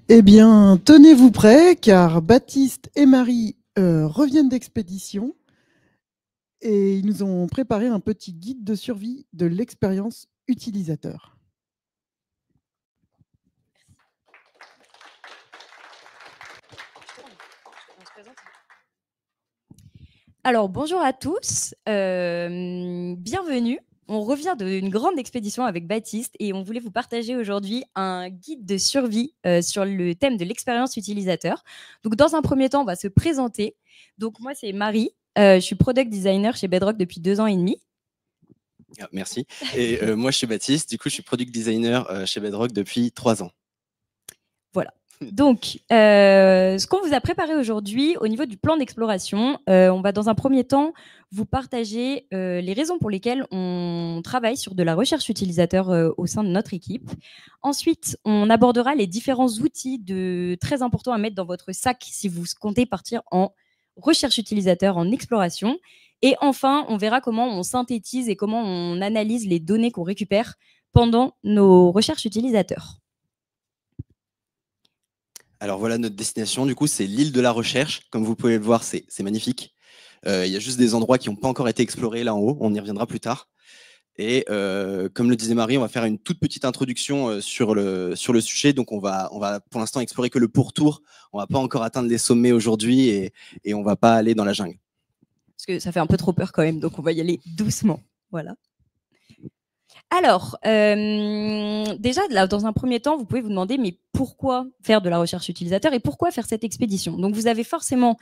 Eh bien, tenez-vous prêts, car Baptiste et Marie reviennent d'expédition et ils nous ont préparé un petit guide de survie de l'expérience utilisateur. Alors, bonjour à tous, bienvenue. On revient d'une grande expédition avec Baptiste et on voulait vous partager aujourd'hui un guide de survie sur le thème de l'expérience utilisateur. Donc, dans un premier temps, on va se présenter. Donc, moi, c'est Marie. Je suis product designer chez Bedrock depuis 2 ans et demi. Ah, merci. Et moi, je suis Baptiste. Du coup, je suis product designer chez Bedrock depuis 3 ans. Voilà. Donc, ce qu'on vous a préparé aujourd'hui au niveau du plan d'exploration, on va dans un premier temps vous partager les raisons pour lesquelles on travaille sur de la recherche utilisateur au sein de notre équipe. Ensuite, on abordera les différents outils très importants à mettre dans votre sac si vous comptez partir en recherche utilisateur, en exploration. Et enfin, on verra comment on synthétise et comment on analyse les données qu'on récupère pendant nos recherches utilisateurs. Alors voilà notre destination. Du coup, c'est l'île de la Recherche. Comme vous pouvez le voir, c'est magnifique. Il y a juste des endroits qui n'ont pas encore été explorés là en haut. On y reviendra plus tard. Et comme le disait Marie, on va faire une toute petite introduction sur le sujet. Donc on va pour l'instant explorer que le pourtour. On va pas encore atteindre les sommets aujourd'hui et on va pas aller dans la jungle. Parce que ça fait un peu trop peur quand même, donc on va y aller doucement. Voilà. Alors, déjà, là, dans un premier temps, vous pouvez vous demander, mais pourquoi faire de la recherche utilisateur et pourquoi faire cette expédition? Donc, vous avez forcément,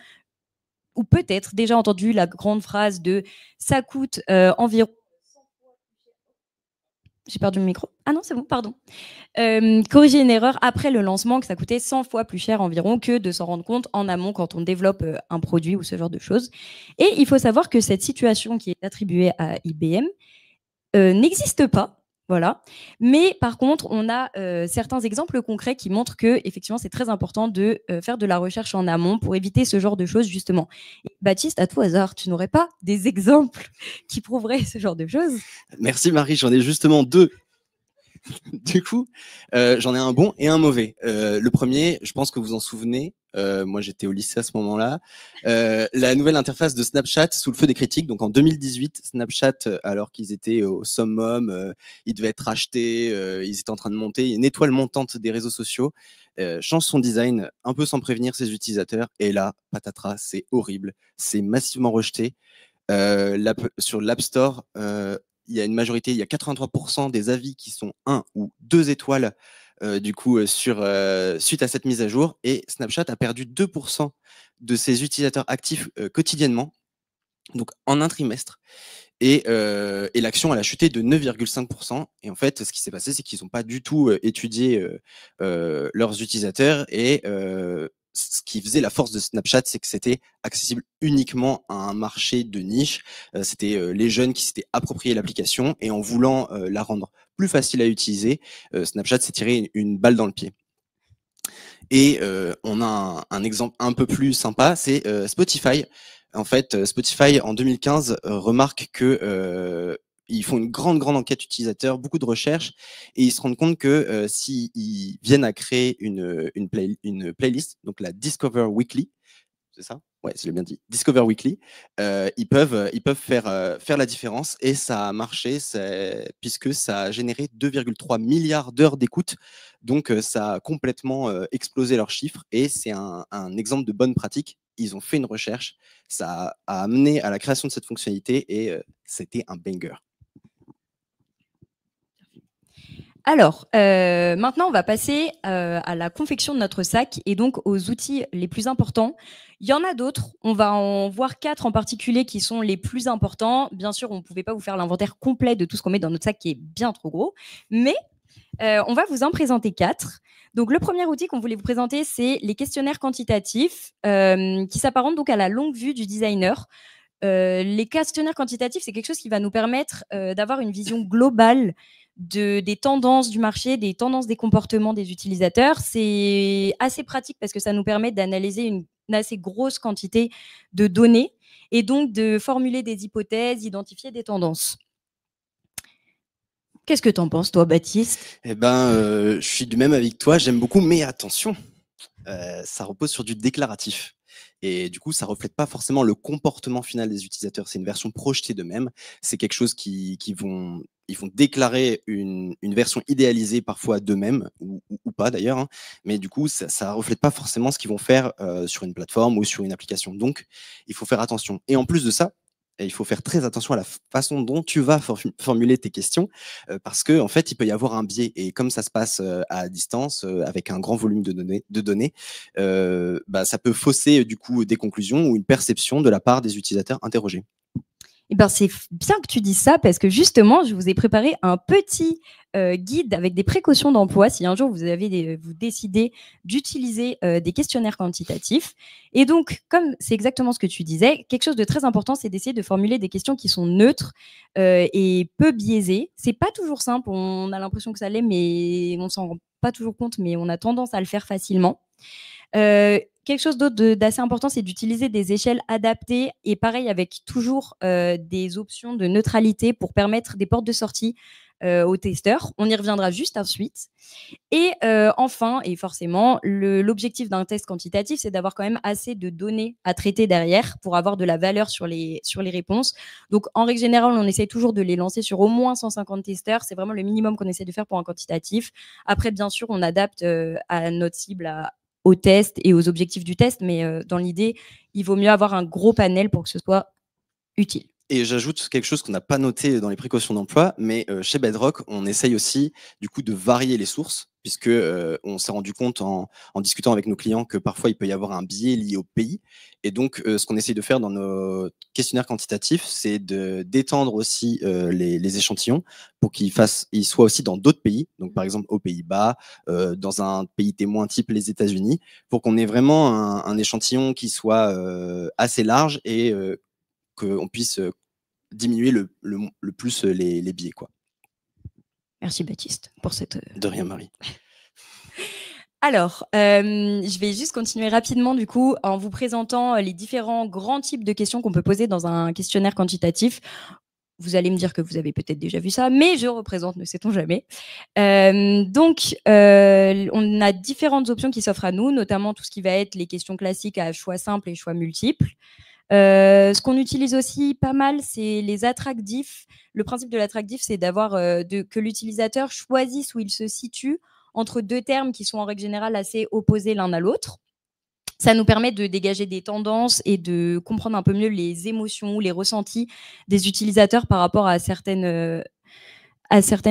ou peut-être déjà entendu la grande phrase de « ça coûte environ ». J'ai perdu mon micro. Ah non, c'est bon, pardon. Corriger une erreur après le lancement, que ça coûtait 100 fois plus cher environ que de s'en rendre compte en amont quand on développe un produit ou ce genre de choses. Et il faut savoir que cette situation qui est attribuée à IBM n'existe pas. Voilà. Mais par contre, on a certains exemples concrets qui montrent que effectivement, c'est très important de faire de la recherche en amont pour éviter ce genre de choses, justement. Et Baptiste, à tout hasard, tu n'aurais pas des exemples qui prouveraient ce genre de choses? Merci Marie, j'en ai justement 2. Du coup, j'en ai un bon et un mauvais. Le premier, je pense que vous en souvenez, moi j'étais au lycée à ce moment-là, la nouvelle interface de Snapchat sous le feu des critiques. Donc en 2018, Snapchat, alors qu'ils étaient au summum, ils devaient être rachetés, ils étaient en train de monter une étoile montante des réseaux sociaux, change son design un peu sans prévenir ses utilisateurs. Et là, patatras, c'est horrible, c'est massivement rejeté. Sur l'App Store, il y a une majorité, il y a 83% des avis qui sont 1 ou 2 étoiles suite à cette mise à jour. Et Snapchat a perdu 2% de ses utilisateurs actifs quotidiennement, donc en un trimestre. Et l'action, elle a chuté de 9,5%. Et en fait, ce qui s'est passé, c'est qu'ils n'ont pas du tout étudié leurs utilisateurs. Et ce qui faisait la force de Snapchat, c'est que c'était accessible uniquement à un marché de niche. C'était les jeunes qui s'étaient approprié l'application. Et en voulant la rendre plus facile à utiliser, Snapchat s'est tiré une balle dans le pied. Et on a un exemple un peu plus sympa, c'est Spotify. En fait, Spotify, en 2015, remarque que ils font une grande enquête utilisateur, beaucoup de recherches, et ils se rendent compte que s'ils viennent à créer une playlist, donc la Discover Weekly, c'est ça? Ouais, je l'ai bien dit. Discover Weekly, ils peuvent faire la différence, et ça a marché, puisque ça a généré 2,3 milliards d'heures d'écoute. Donc, ça a complètement explosé leurs chiffres, et c'est un exemple de bonne pratique. Ils ont fait une recherche, ça a amené à la création de cette fonctionnalité, et c'était un banger. Alors, maintenant, on va passer à la confection de notre sac et donc aux outils les plus importants. Il y en a d'autres. On va en voir 4 en particulier qui sont les plus importants. Bien sûr, on ne pouvait pas vous faire l'inventaire complet de tout ce qu'on met dans notre sac qui est bien trop gros. Mais on va vous en présenter 4. Donc, le premier outil qu'on voulait vous présenter, c'est les questionnaires quantitatifs qui s'apparentent donc à la longue vue du designer. Les questionnaires quantitatifs, c'est quelque chose qui va nous permettre d'avoir une vision globale des tendances du marché, des tendances des comportements des utilisateurs. C'est assez pratique parce que ça nous permet d'analyser une assez grosse quantité de données et donc de formuler des hypothèses, identifier des tendances. Qu'est-ce que tu en penses, toi, Baptiste? Eh ben, je suis du même avec toi, j'aime beaucoup, mais attention, ça repose sur du déclaratif. Et du coup, ça reflète pas forcément le comportement final des utilisateurs. C'est une version projetée d'eux-mêmes. C'est quelque chose ils vont déclarer une version idéalisée parfois d'eux-mêmes, ou pas d'ailleurs, hein. Mais du coup, ça reflète pas forcément ce qu'ils vont faire sur une plateforme ou sur une application. Donc, il faut faire attention. Et en plus de ça, il faut faire très attention à la façon dont tu vas formuler tes questions, parce que en fait, il peut y avoir un biais. Et comme ça se passe à distance, avec un grand volume de données, ça peut fausser du coup des conclusions ou une perception de la part des utilisateurs interrogés. Eh ben, c'est bien que tu dises ça parce que justement, je vous ai préparé un petit guide avec des précautions d'emploi si un jour vous décidez d'utiliser des questionnaires quantitatifs. Et donc, comme c'est exactement ce que tu disais, quelque chose de très important, c'est d'essayer de formuler des questions qui sont neutres et peu biaisées. C'est pas toujours simple, on a l'impression que ça l'est, mais on s'en rend pas toujours compte, mais on a tendance à le faire facilement. Quelque chose d'autre d'assez important, c'est d'utiliser des échelles adaptées et pareil avec toujours des options de neutralité pour permettre des portes de sortie aux testeurs. On y reviendra juste ensuite. Et enfin, et forcément, l'objectif d'un test quantitatif, c'est d'avoir quand même assez de données à traiter derrière pour avoir de la valeur sur les réponses. Donc, en règle générale, on essaie toujours de les lancer sur au moins 150 testeurs. C'est vraiment le minimum qu'on essaie de faire pour un quantitatif. Après, bien sûr, on adapte à notre cible, au test et aux objectifs du test, mais dans l'idée, il vaut mieux avoir un gros panel pour que ce soit utile. Et j'ajoute quelque chose qu'on n'a pas noté dans les précautions d'emploi, mais chez Bedrock, on essaye aussi du coup de varier les sources, puisque on s'est rendu compte en discutant avec nos clients que parfois il peut y avoir un biais lié au pays. Et donc, ce qu'on essaye de faire dans nos questionnaires quantitatifs, c'est d'étendre aussi les échantillons pour qu'ils soient aussi dans d'autres pays, donc par exemple aux Pays-Bas, dans un pays témoin type les États-Unis, pour qu'on ait vraiment un échantillon qui soit assez large et qu'on puisse diminuer le plus les biais, quoi. Merci Baptiste pour cette... De rien, Marie. Alors, je vais juste continuer rapidement du coup en vous présentant les différents grands types de questions qu'on peut poser dans un questionnaire quantitatif. Vous allez me dire que vous avez peut-être déjà vu ça, mais je représente, ne sait-on jamais. Donc, on a différentes options qui s'offrent à nous, notamment tout ce qui va être les questions classiques à choix simple et choix multiples. Ce qu'on utilise aussi pas mal, c'est les attractifs. Le principe de l'attractif, c'est d'avoir que l'utilisateur choisisse où il se situe entre deux termes qui sont en règle générale assez opposés l'un à l'autre. Ça nous permet de dégager des tendances et de comprendre un peu mieux les émotions, les ressentis des utilisateurs par rapport à certaines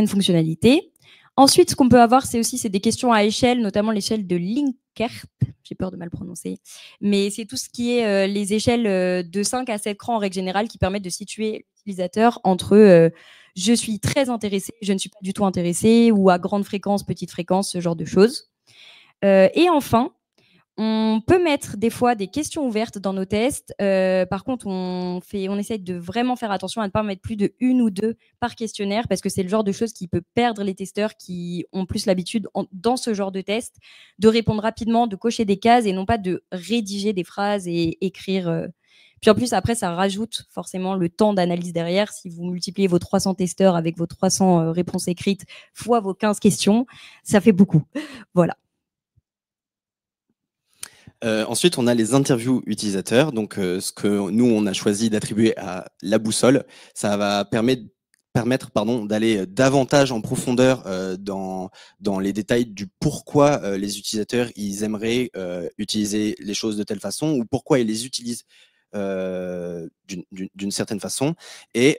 fonctionnalités. Ensuite, ce qu'on peut avoir, c'est des questions à échelle, notamment l'échelle de Likert. J'ai peur de mal prononcer. Mais c'est tout ce qui est les échelles de 5 à 7 crans en règle générale qui permettent de situer l'utilisateur entre je suis très intéressé, je ne suis pas du tout intéressé, ou à grande fréquence, petite fréquence, ce genre de choses. Et enfin, on peut mettre des fois des questions ouvertes dans nos tests. Par contre, on essaie de vraiment faire attention à ne pas mettre plus de 1 ou 2 par questionnaire parce que c'est le genre de choses qui peut perdre les testeurs qui ont plus l'habitude, dans ce genre de test, de répondre rapidement, de cocher des cases et non pas de rédiger des phrases et écrire. Puis en plus, après, ça rajoute forcément le temps d'analyse derrière. Si vous multipliez vos 300 testeurs avec vos 300 réponses écrites fois vos 15 questions, ça fait beaucoup. Voilà. Ensuite, on a les interviews utilisateurs. Donc, ce que nous, on a choisi d'attribuer à la boussole, ça va permettre d'aller davantage en profondeur dans les détails du pourquoi les utilisateurs ils aimeraient utiliser les choses de telle façon ou pourquoi ils les utilisent d'une certaine façon. Et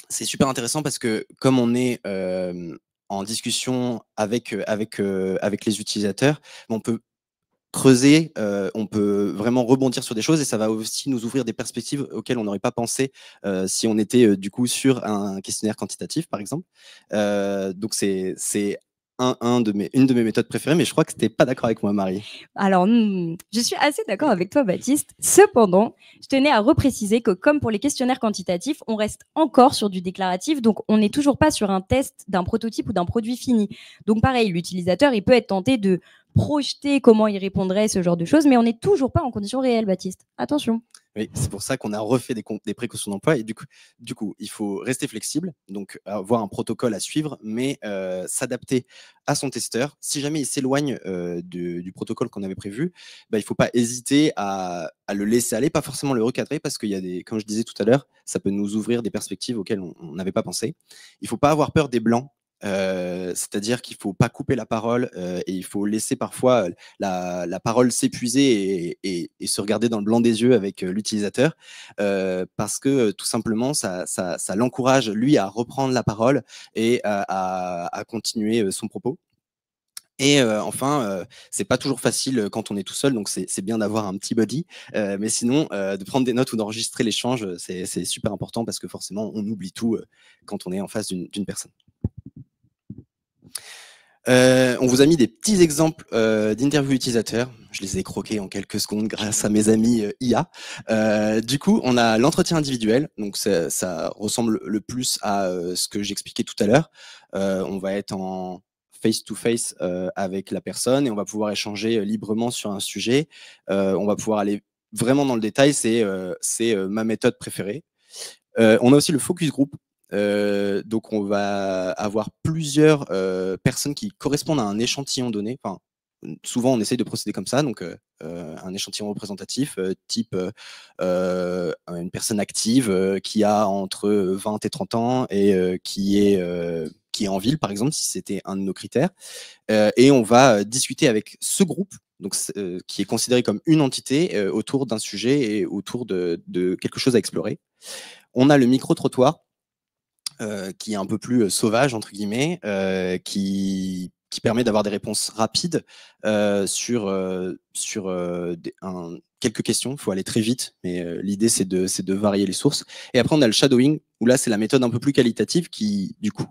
c'est super intéressant parce que comme on est en discussion avec les utilisateurs, on peut creuser, on peut vraiment rebondir sur des choses et ça va aussi nous ouvrir des perspectives auxquelles on n'aurait pas pensé si on était du coup sur un questionnaire quantitatif, par exemple. Donc c'est une de mes méthodes préférées, mais je crois que tu n'es pas d'accord avec moi, Marie. Alors, je suis assez d'accord avec toi, Baptiste. Cependant, je tenais à repréciser que comme pour les questionnaires quantitatifs, on reste encore sur du déclaratif, donc on n'est toujours pas sur un test d'un prototype ou d'un produit fini. Donc pareil, l'utilisateur, il peut être tenté de projeter comment il répondrait, ce genre de choses, mais on n'est toujours pas en conditions réelles, Baptiste. Attention. Oui, c'est pour ça qu'on a refait des précautions d'emploi et du coup, il faut rester flexible, donc avoir un protocole à suivre, mais s'adapter à son testeur. Si jamais il s'éloigne du protocole qu'on avait prévu, il ne faut pas hésiter à le laisser aller, pas forcément le recadrer, parce qu'il y a comme je disais tout à l'heure, ça peut nous ouvrir des perspectives auxquelles on n'avait pas pensé. Il ne faut pas avoir peur des blancs. C'est-à-dire qu'il ne faut pas couper la parole et il faut laisser parfois la parole s'épuiser et se regarder dans le blanc des yeux avec l'utilisateur parce que tout simplement ça l'encourage lui à reprendre la parole et à continuer son propos. Et enfin, c'est pas toujours facile quand on est tout seul, donc c'est bien d'avoir un petit buddy. Mais sinon, de prendre des notes ou d'enregistrer l'échange, c'est super important parce que forcément, on oublie tout quand on est en face d'une personne. On vous a mis des petits exemples d'interviews utilisateurs. Je les ai croqués en quelques secondes grâce à mes amis IA. Du coup, on a l'entretien individuel. Donc, ça ressemble le plus à ce que j'expliquais tout à l'heure. On va être en face-to-face avec la personne et on va pouvoir échanger librement sur un sujet. On va pouvoir aller vraiment dans le détail. C'est ma méthode préférée. On a aussi le focus group. Donc on va avoir plusieurs personnes qui correspondent à un échantillon donné. Enfin, souvent on essaye de procéder comme ça, donc un échantillon représentatif type une personne active qui a entre 20 et 30 ans et qui est en ville par exemple, si c'était un de nos critères. Et on va discuter avec ce groupe, donc qui est considéré comme une entité autour d'un sujet et autour de quelque chose à explorer. On a le micro-trottoir qui est un peu plus sauvage, entre guillemets, qui permet d'avoir des réponses rapides sur quelques questions. Il faut aller très vite, mais l'idée, c'est de varier les sources. Et après, on a le shadowing, où là, c'est la méthode un peu plus qualitative qui, du coup,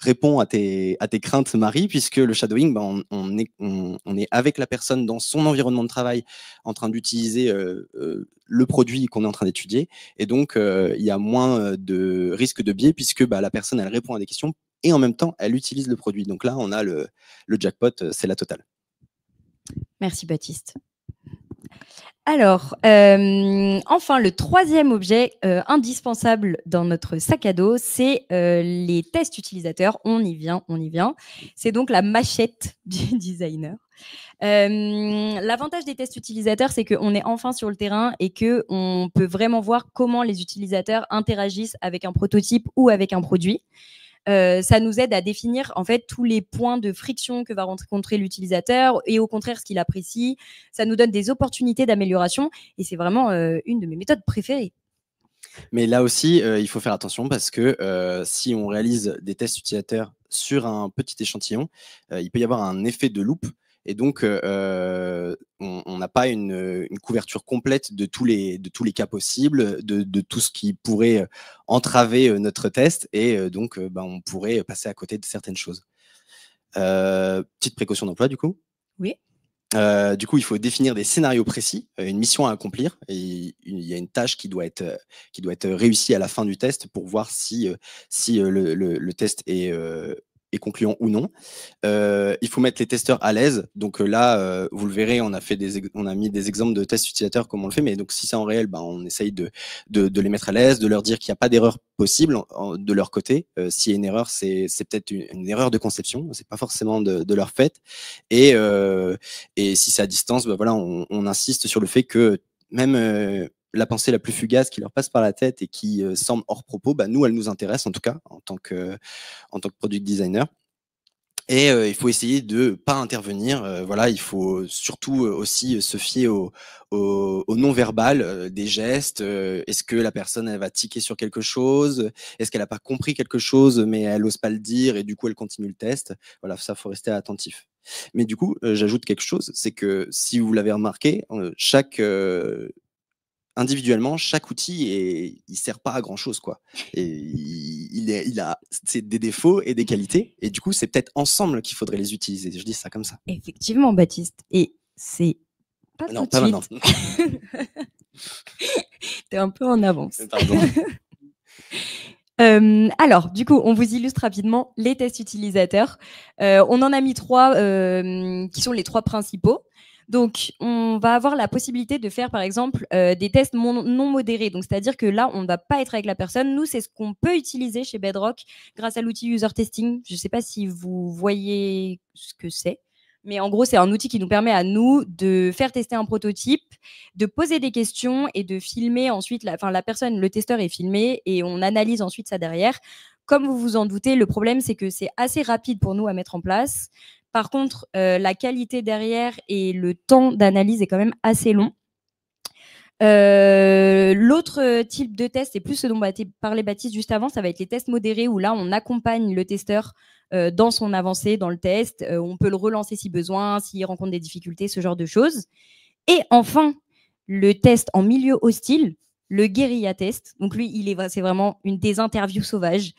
répond à tes craintes, Marie, puisque le shadowing, on est avec la personne dans son environnement de travail en train d'utiliser le produit qu'on est en train d'étudier. Et donc, il y a moins de risque de biais puisque la personne, elle répond à des questions et en même temps, elle utilise le produit. Donc là, on a le jackpot, c'est la totale. Merci, Baptiste. Alors, enfin, le troisième objet indispensable dans notre sac à dos, c'est les tests utilisateurs. On y vient. C'est donc la machette du designer. L'avantage des tests utilisateurs, c'est qu'on est enfin sur le terrain et qu'on peut vraiment voir comment les utilisateurs interagissent avec un prototype ou avec un produit. Ça nous aide à définir en fait tous les points de friction que va rencontrer l'utilisateur et au contraire ce qu'il apprécie. Ça nous donne des opportunités d'amélioration et c'est vraiment une de mes méthodes préférées. Mais là aussi, il faut faire attention parce que si on réalise des tests utilisateurs sur un petit échantillon, il peut y avoir un effet de loupe. Et donc, on n'a pas une couverture complète de tous les cas possibles, de tout ce qui pourrait entraver notre test. Et donc, on pourrait passer à côté de certaines choses. Petite précaution d'emploi, du coup. Oui. Du coup, il faut définir des scénarios précis, une mission à accomplir. Et il y a une tâche qui doit être réussie à la fin du test pour voir si le test est concluant ou non. Il faut mettre les testeurs à l'aise. Donc là, vous le verrez, on a mis des exemples de tests utilisateurs comme on le fait. Mais donc si c'est en réel, on essaye de les mettre à l'aise, de leur dire qu'il n'y a pas d'erreur possible de leur côté. S'il y a une erreur, c'est peut-être une erreur de conception. C'est pas forcément de leur fait. Et si c'est à distance, voilà, on insiste sur le fait que même la pensée la plus fugace qui leur passe par la tête et qui semble hors propos, nous, elle nous intéresse en tout cas en tant que product designer. Et il faut essayer de pas intervenir. Voilà, il faut surtout aussi se fier au non-verbal des gestes. Est-ce que la personne elle va tiquer sur quelque chose? Est-ce qu'elle n'a pas compris quelque chose mais elle n'ose pas le dire et du coup elle continue le test? Voilà, ça faut rester attentif. Mais du coup, j'ajoute quelque chose, c'est que si vous l'avez remarqué, individuellement, chaque outil il sert pas à grand chose, quoi. Et il a des défauts et des qualités. Et du coup, c'est peut-être ensemble qu'il faudrait les utiliser. Je dis ça comme ça. Effectivement, Baptiste. Et c'est pas non, tout de pas suite. T'es un peu en avance. Pardon. Alors, du coup, on vous illustre rapidement les tests utilisateurs. On en a mis 3 qui sont les 3 principaux. Donc, on va avoir la possibilité de faire, par exemple, des tests non modérés. Donc, c'est-à-dire que là, on ne va pas être avec la personne. Nous, c'est ce qu'on peut utiliser chez Bedrock grâce à l'outil User Testing. Je ne sais pas si vous voyez ce que c'est. Mais en gros, c'est un outil qui nous permet à nous de faire tester un prototype, de poser des questions et de filmer ensuite, la personne, le testeur est filmé et on analyse ensuite ça derrière. Comme vous vous en doutez, le problème, c'est que c'est assez rapide pour nous à mettre en place. Par contre, la qualité derrière et le temps d'analyse est quand même assez long. L'autre type de test, c'est plus ce dont parlait Baptiste juste avant, ça va être les tests modérés où là, on accompagne le testeur dans son avancée, dans le test. On peut le relancer si besoin, s'il rencontre des difficultés, ce genre de choses. Et enfin, le test en milieu hostile, le guérilla test. Donc lui, c'est vraiment des interviews sauvages.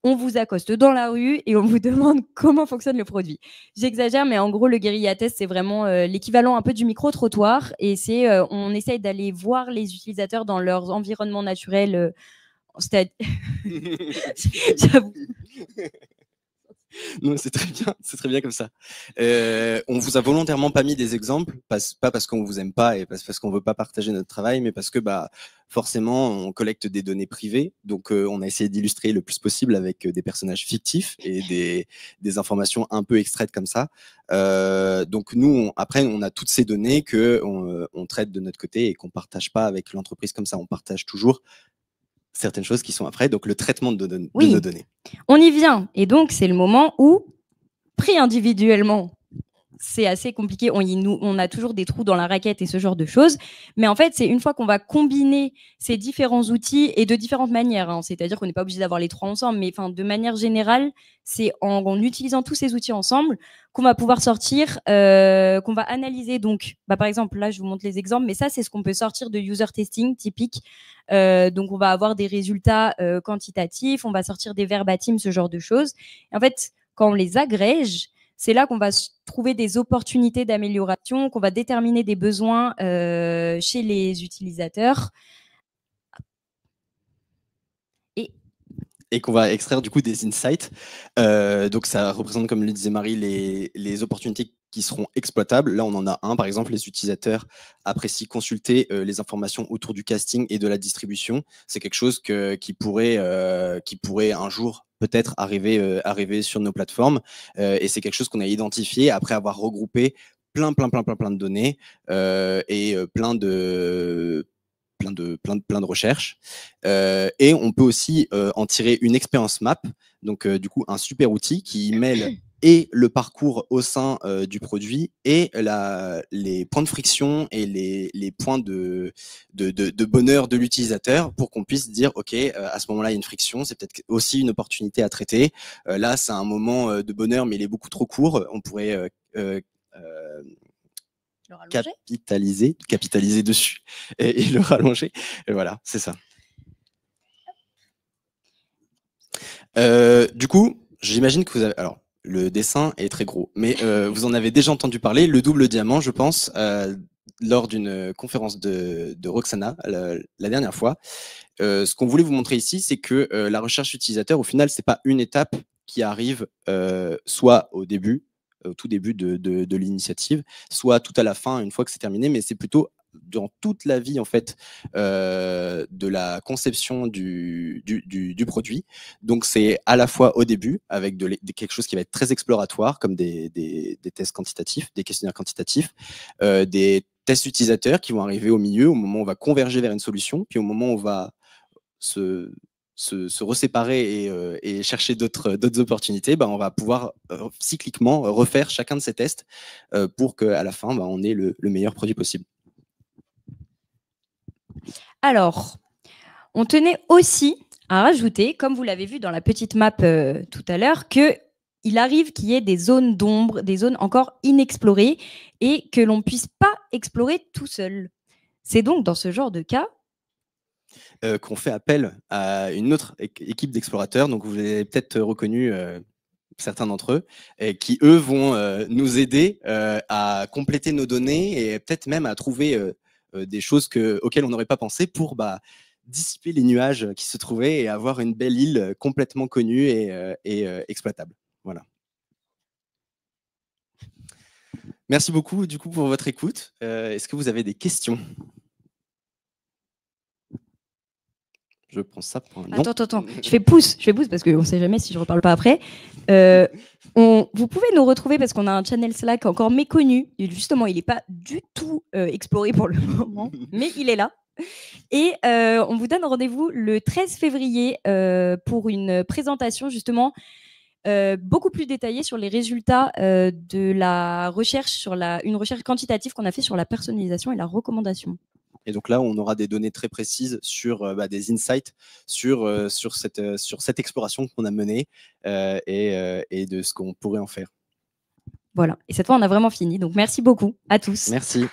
On vous accoste dans la rue et on vous demande comment fonctionne le produit. J'exagère, mais en gros, le guérilla test, c'est vraiment l'équivalent un peu du micro-trottoir. Et on essaye d'aller voir les utilisateurs dans leur environnement naturel. J'avoue. Non, c'est très bien comme ça. On vous a volontairement pas mis des exemples, pas parce qu'on vous aime pas et parce qu'on veut pas partager notre travail, mais parce que forcément on collecte des données privées, donc on a essayé d'illustrer le plus possible avec des personnages fictifs et des informations un peu extraites comme ça. Donc nous, après, on a toutes ces données que on traite de notre côté et qu'on partage pas avec l'entreprise comme ça. On partage toujours certaines choses qui sont après, donc le traitement de nos données. On y vient. Et donc, c'est le moment où, pris individuellement, c'est assez compliqué. On a toujours des trous dans la raquette et ce genre de choses. Mais en fait, c'est une fois qu'on va combiner ces différents outils et de différentes manières. Hein, c'est-à-dire qu'on n'est pas obligé d'avoir les 3 ensemble, mais de manière générale, c'est en utilisant tous ces outils ensemble qu'on va pouvoir sortir, qu'on va analyser. Donc, par exemple, là, je vous montre les exemples, mais ça, c'est ce qu'on peut sortir de user testing typique. Donc, on va avoir des résultats quantitatifs, on va sortir des verbatims, ce genre de choses. Et en fait, quand on les agrège, c'est là qu'on va trouver des opportunités d'amélioration, qu'on va déterminer des besoins chez les utilisateurs. Et qu'on va extraire du coup des insights. Donc ça représente, comme le disait Marie, les opportunités qui seront exploitables. Là, on en a un, par exemple, les utilisateurs apprécient consulter les informations autour du casting et de la distribution. C'est quelque chose qui pourrait un jour peut-être arriver sur nos plateformes. Et c'est quelque chose qu'on a identifié après avoir regroupé plein de données et plein de recherches. Et on peut aussi en tirer une expérience map, donc du coup un super outil qui mêle et le parcours au sein du produit et les points de friction et les points de bonheur de l'utilisateur pour qu'on puisse dire ok, à ce moment-là il y a une friction, c'est peut-être aussi une opportunité à traiter. Là c'est un moment de bonheur mais il est beaucoup trop court, on pourrait capitaliser dessus et le rallonger. Et voilà, c'est ça. Du coup, j'imagine que vous avez... Alors, le dessin est très gros, mais vous en avez déjà entendu parler, le double diamant, je pense, lors d'une conférence de Roxana la dernière fois. Ce qu'on voulait vous montrer ici, c'est que la recherche utilisateur, au final, c'est pas une étape qui arrive soit au tout début de l'initiative, soit tout à la fin, une fois que c'est terminé, mais c'est plutôt dans toute la vie en fait de la conception du produit. Donc c'est à la fois au début avec quelque chose qui va être très exploratoire comme des tests quantitatifs, des questionnaires quantitatifs, des tests utilisateurs qui vont arriver au milieu, au moment où on va converger vers une solution, puis au moment où on va se reséparer et chercher d'autres opportunités, on va pouvoir cycliquement refaire chacun de ces tests pour qu'à la fin, on ait le meilleur produit possible. Alors, on tenait aussi à rajouter, comme vous l'avez vu dans la petite map tout à l'heure, qu'il arrive qu'il y ait des zones d'ombre, des zones encore inexplorées et que l'on ne puisse pas explorer tout seul. C'est donc dans ce genre de cas qu'on fait appel à une autre équipe d'explorateurs. Donc, vous avez peut-être reconnu certains d'entre eux, qui, eux, vont nous aider à compléter nos données et peut-être même à trouver des choses auxquelles on n'aurait pas pensé pour dissiper les nuages qui se trouvaient et avoir une belle île complètement connue et exploitable. Voilà. Merci beaucoup du coup pour votre écoute. Est-ce que vous avez des questions? Je prends ça pour un non. Attends. Je fais pouce parce qu'on ne sait jamais si je ne reparle pas après. Vous pouvez nous retrouver parce qu'on a un channel Slack encore méconnu. Et justement, il n'est pas du tout exploré pour le moment, mais il est là. Et on vous donne rendez-vous le 13 février pour une présentation justement beaucoup plus détaillée sur les résultats de la recherche, une recherche quantitative qu'on a fait sur la personnalisation et la recommandation. Et donc là, on aura des données très précises sur des insights sur cette exploration qu'on a menée et de ce qu'on pourrait en faire. Voilà. Et cette fois, on a vraiment fini. Donc, merci beaucoup à tous. Merci.